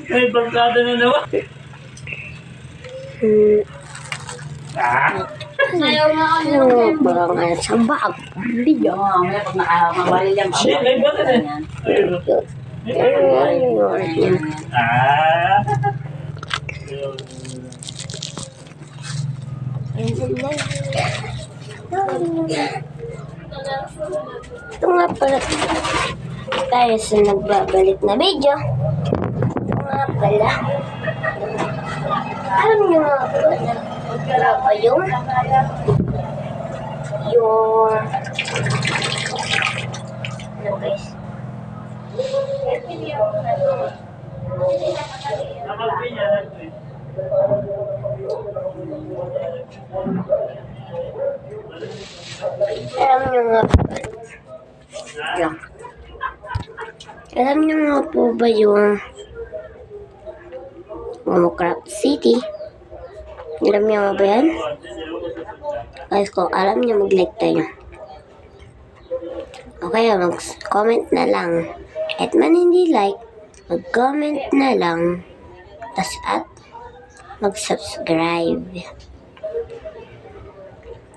Ay, barkada na naman. Ayaw na ako. Parang sa bag. Video. Mamaya pag nakamabaril yan. Shit, may bata na. Ito nga pala tayo sa nagbabalik na video. Ito nga pala. Alam niyo nga pala wala pa yung ano guys? Alam niyo nga po ba yung Momocraft City? Alam niyo nga ba yan? Guys, kung alam niyo, mag-like tayo. Okay, mag-comment na lang. At man hindi like, mag-comment na lang. Tas at mag-subscribe.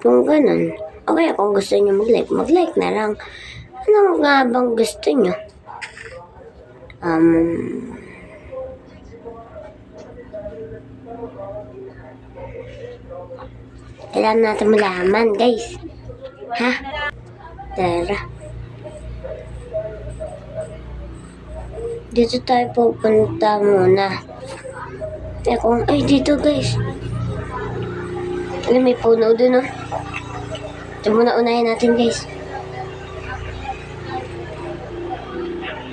Kung ganun. Okay, kung gusto niyo mag-like na lang. Ano nga bang gusto niyo? Kailangan natin malaman, guys. Ha? Tara. Dito tayo pupunta muna. Ay, dito, guys. May puno dun, oh. Ito muna unahin natin, guys.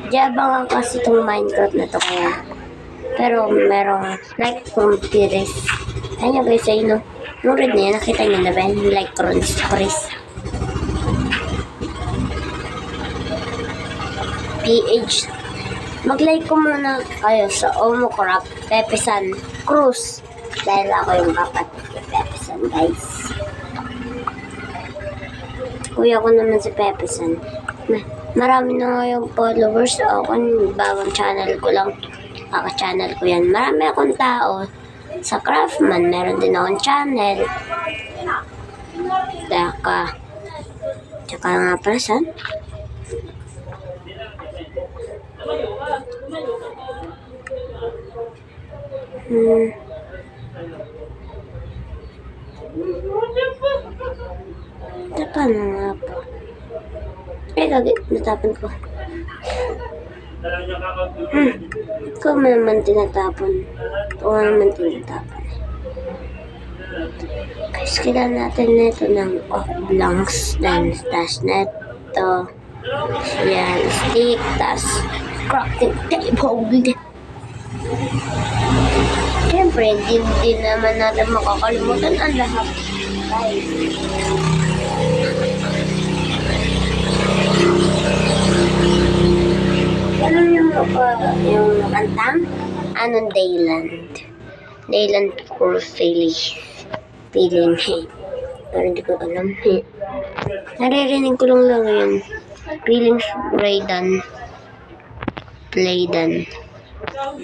Diyabangan kasi itong Minecraft na to kaya. Pero merong like computer. Ayan guys, ayun, no? Yung red na yan, nakita nyo na ba yan? Like Chris. PH. Mag-like ko muna kayo sa Momocraft Pepesan Cruz. Dahil ako yung kapatid ni Pepesan, guys. Kuya ko naman si Pepesan. Marami na nga yung followers. Ako, bagong channel ko lang. Channel ko yan. Marami akong tao. Sa Craftman, meron din akong channel. Tsaka nga pala saan? Paano nga po? Natapon ko. Ikaw naman tinatapon. Guys, kailangan natin nito ng blanks. Tas neto. Yan, stick. Tas crafting table. Siyempre, hindi naman natin makakalimutan ang lahat. Guys. Alam niyo yung kantang? Anong Dayland? Dayland for feeling. Pero hindi ko alam. Naririnig ko lang yun. Feelings Raydan.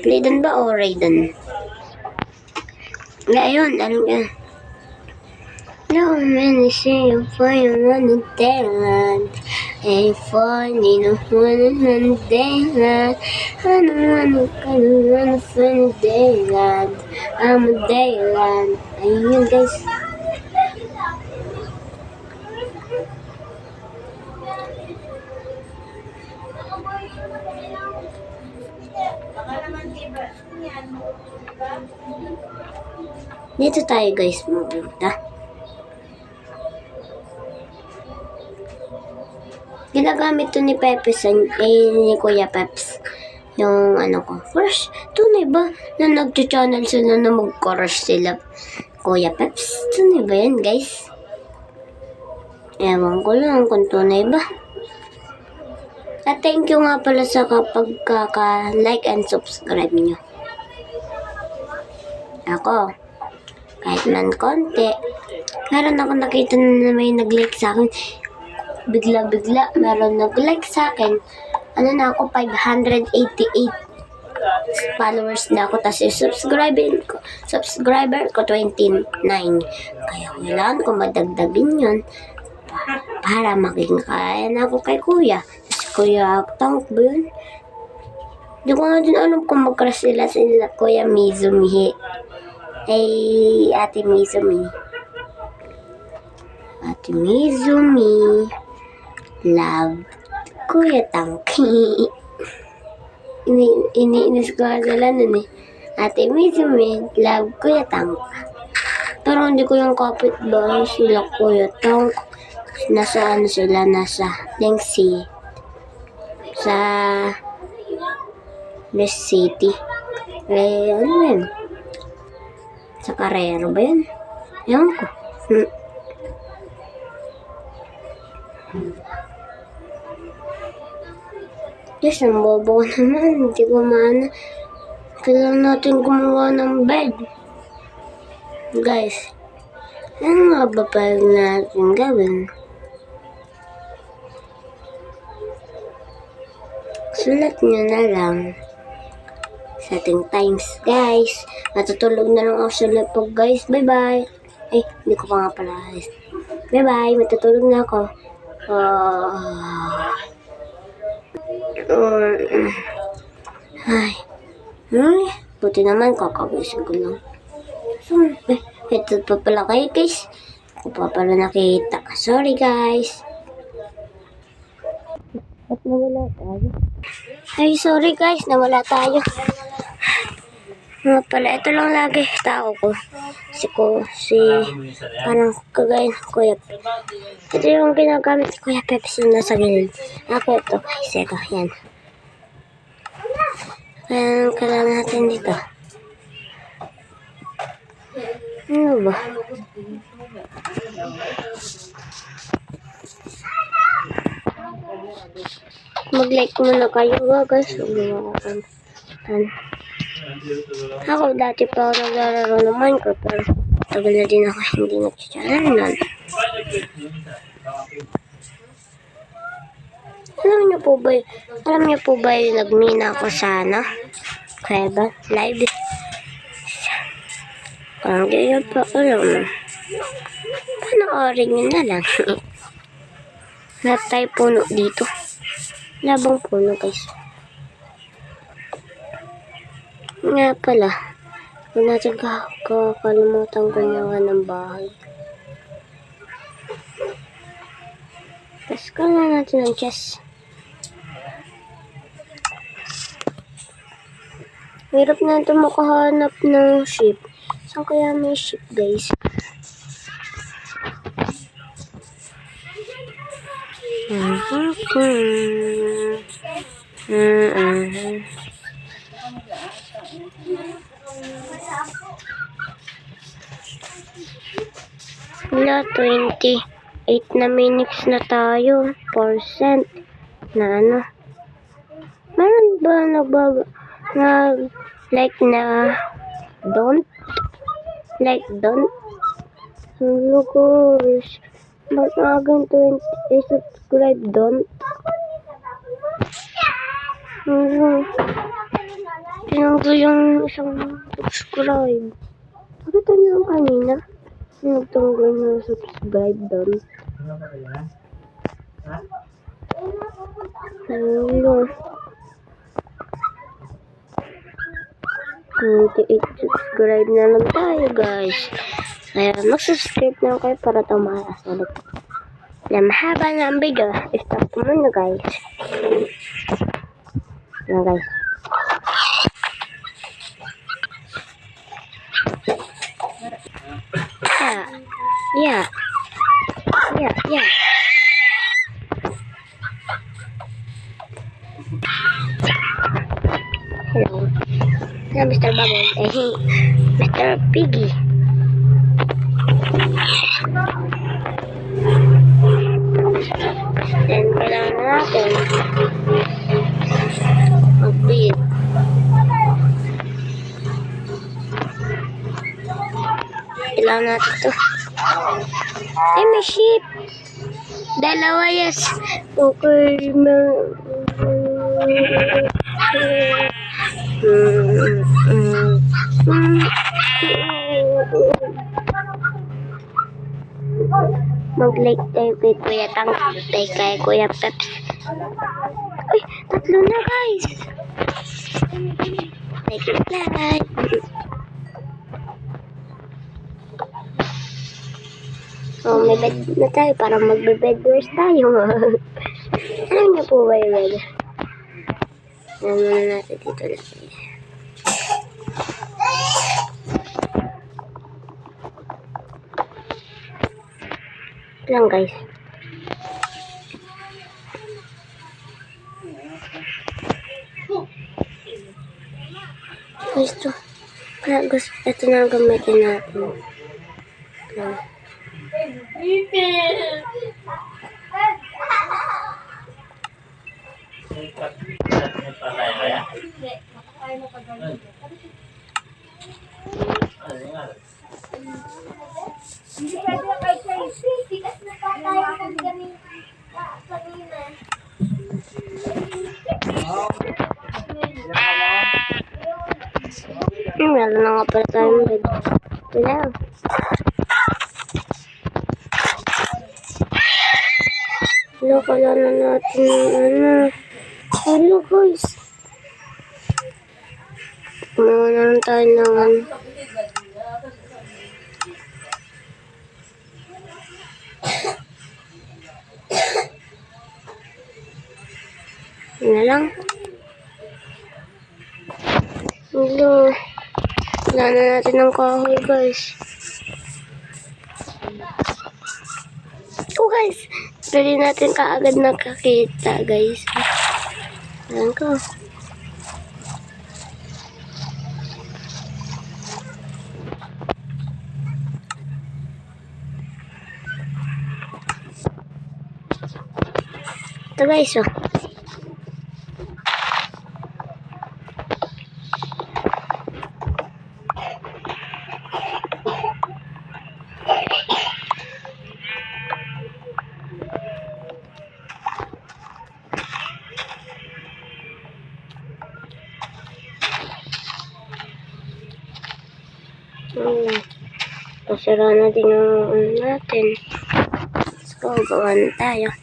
Playdan ba o Raydan? Ayun, alam ka. No man is saying for you on the Dayland. Ain't funny, no one on the Dayland. I don't wanna find the Dayland. I'm a Dayland. Ayun guys. Dito tayo guys, mabuta. Ginagamit to ni Pepesan, ni Kuya Peps. Yung ano ko. Crush, tunay ba na nag-channel sila na mag-crush sila? Kuya Peps, tunay ba yan guys? Ewan ko lang kung tunay ba. At thank you nga pala sa kapag like and subscribe nyo. Ako, kahit man konti, meron ako nakita na may nag-like sa akin. Bigla, meron nag-like sa akin. Ano na ako, 588 followers na ako. Tapos yung subscriber ko 29. Kaya kailangan ko madagdagin yun para maging kaya na ako kay kuya. Tapos kuya Tank ba yun? Hindi ko nga din alam kung magkras sila kuya Mizumi. Ay, ate Mizumi. Ate Mizumi. Love. Kuya Tanky. Iniinis ko sila nun eh. Ate Mizumi. Love Kuya Tank. Pero hindi ko yung kapitbahay sila Kuya Tank. Nasa ano sila? Nasa Lengsi. Sa West City. Eh, ano yun? Sa Carrero ba yun? Ewan ko. Yes, ang bobo ko naman. Hindi ko maana. Kailangan natin gumawa ng bed. Guys, ano nga ba pwede natin gawin? Sulat nyo na lang sa ating times, guys. Matutulog na lang ako sa laptop, guys. Bye-bye. Ay, hindi ko pa nga pala. Bye-bye. Matutulog na ako. Ay. Buti naman, kakagising ko lang. Ito pa pala kayo, guys. Ako pa pala nakita. Sorry, guys. At nawala tayo. Ay, sorry, guys. Nawala tayo. Nga pala, ito lang lagi tao ko. Parang kagaya ng Kuya Pep. Ito yung ginagamit ni Kuya Pep na sa gilid. Ako ito, guys. Ito, yan. Kailangan natin dito. Ano ba? Mag-like muna kayo, guys. Ako dati pa ako naglalaro ng Minecraft, pero tagal na din ako hindi nag-channel nun. Alam niyo po ba yung nagmina ako sa kaya ba? Live. Parang ganyan pa alam. Panoorin nyo na lang. Lahat tayo puno dito. Labang puno, guys. Nga pala, kung natin kakalimutan gumawa ng bahay. Tapos kailangan natin ng chest. Hirap na ito makahanap ng ship. Saan kaya may ship, guys? Wala, 28 na minutes na tayo. % na ano. Meron ba like na don't? Like don't? Hello guys. Ba't agang 20 subscribe don't? Tingnan ko yung isang subscribe. Bakit ano yung kanina? Nagtunggal na subscribe doon. Hello. 28 subscribe na lang tayo, guys. Kaya mag-subscribe na kayo para tumaas ulit. Na mahaba na ang video. Stop ko muna, guys. Yan, guys. Yeah. Hello. Hello, Mr. Bubble. Mr. Piggy. Then, kailangan natin mag-beat. Kailangan natin ito. Ay, may sheep. Dalawa, yes. Okay, Mag-like tayo kay Kuya Tang, kay Kuya Peps. Uy, 3 na guys. Like. Oh, may bed na tayo para magbe-bedwars tayo. Alam niyo po ba yung bed? Alam muna natin dito lang. Lang guys. Gusto. Ito na ang gamitin natin. Lang. Hindi pwede kay Chelsea. Tigas na pa tayo kung kanina. Meron na nga pala tayong bed. Ito na. Kala na natin Hello guys. Kumawa na lang tayo ng na lang. Hello. Wala na natin ng kahoy guys. Oh guys. Dali natin kaagad nakakita guys. Ayan ko. Ito guys oh. Pasara na din yung natin. Let's go, gawa na tayo.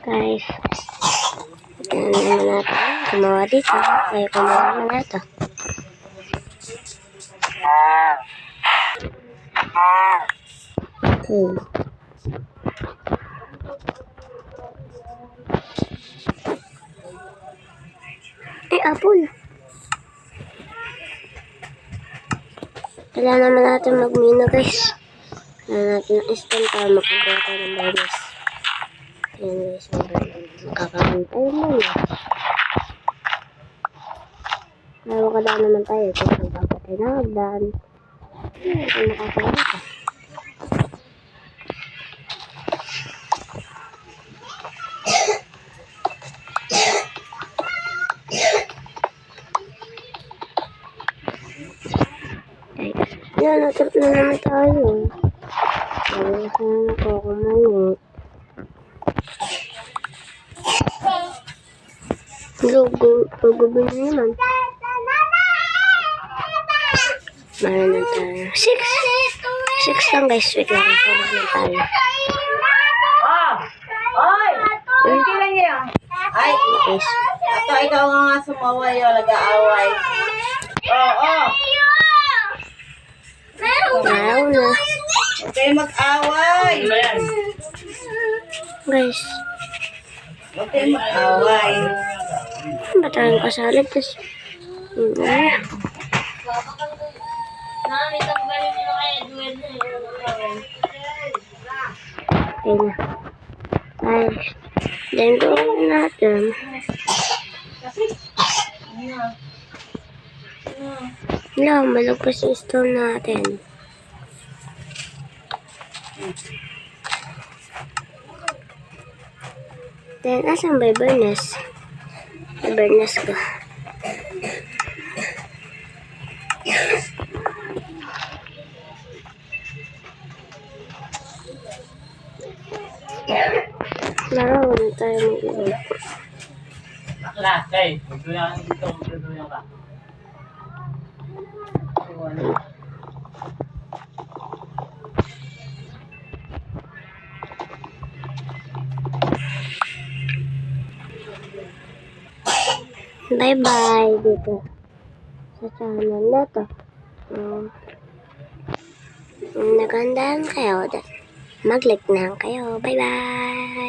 Guys, tignan naman natin. Gumawa dito. Kaya gumawa naman nato. Apple. Kailangan naman natin magmina guys. Kailangan natin ng stand para makagawa tayo ng bonus. Ayan guys, magkakaroon tayo muna. Pero kada naman tayo kung magkakatay na hagdan. Ayan, makakaroon ka. Ayan, natrap na naman tayo. Ayan, sana ko kumalit. Logo na naman. Meron na tayo. 6 lang guys. Wait lang. Tulog na tayo. Oy! Okay lang yan. Ay, Guys. ito ikaw nga sumaway o nag-aaway. Oo. Araw na. Huwag kayo mag-away. Ano yan? Guys. Huwag kayo mag-away. Ba tayong kasalit? Tapos. Okay na. Guys. Then gawin natin. Wala, malagpas yung stone natin. Then, asan ba yung burnes? Yung burnes ko. Laro na tayo mag-iwan. Bakla, kay. Magduyan dito. Magduyan ka. Bye-bye dito sa channel na to. Nagandaan kayo. Mag-like na kayo. Bye-bye!